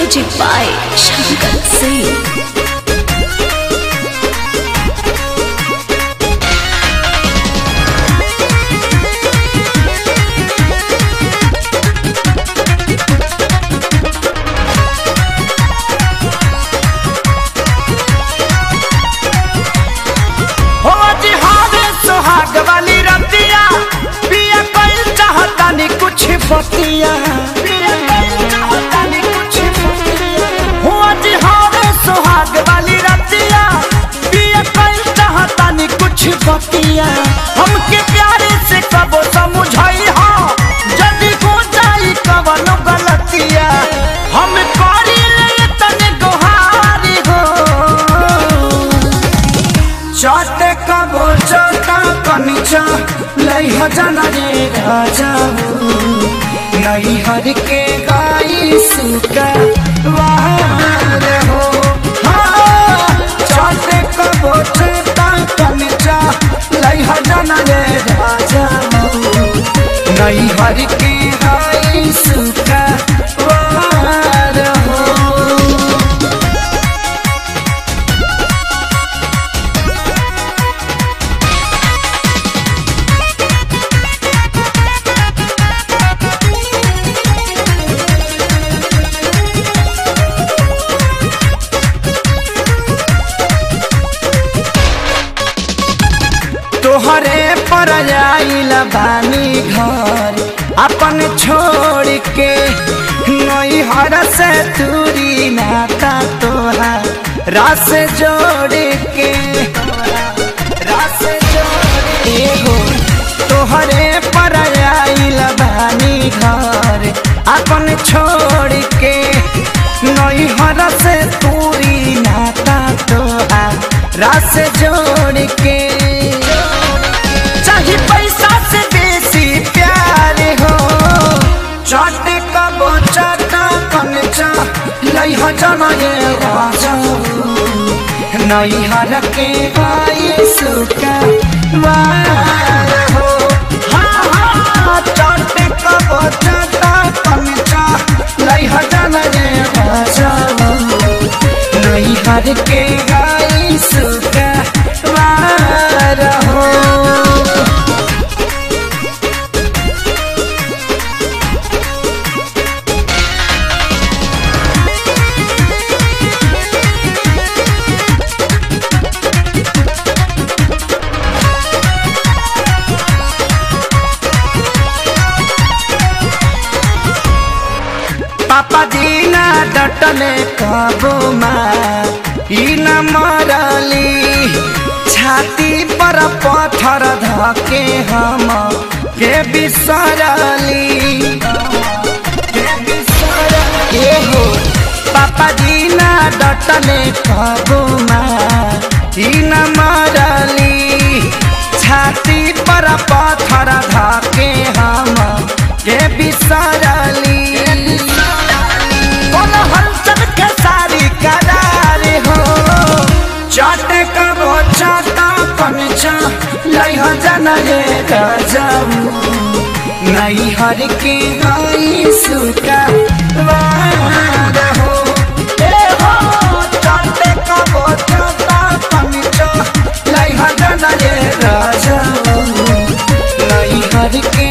Music by Shankar Singh. बतिया हुआ जी हारे सुहाग वाली रतिया पिया कल चाहतानी कुछ बतिया हमके प्यारे से कबो समझाई हो जल्दी हो जाई कवनो गलतिया हम करी ले तने गोहारी हो चाटे कबो चाटा कनिचा लई हजना रे राजा नई हर के गाई सुका वार हो चाटे कबो चेता कनिचा लई हजना रे राजा नई हर के गाई सुका वार हो। तोहरे पर आइल बानी घर अपन छोड़ के नई हर से दूरी नाता तोहार रास जोड़ के रास जोड़ हो तोहरे पर आइल बानी घर अपन छोड़ के नई हर से दूरी नाता तोहार रास जोड़ के पैसा से बेसी प्यार हो चाटे कबो चाटा कनचा लई हजना ये राजा नई हर के गाई सुका वार हो चाटे कबो चाटा कनचा लई हजना ये राजा नई हर के गाई सुका वार हो। पापा जी ना डटले कबो न मरली छाती पर पत्थर धके हम के बिसरली हो पापा जी ना डटले कबो न मरली छाती पर पत्थर धके हम के बिसरली हलचल के सारी करार हो चाटे कबो चाटा कनचा लई हजना रे राजा नई हर के गाई सुका वार हो चाटे कबो चाटा कनचा लई हजना रे राजा नई हर के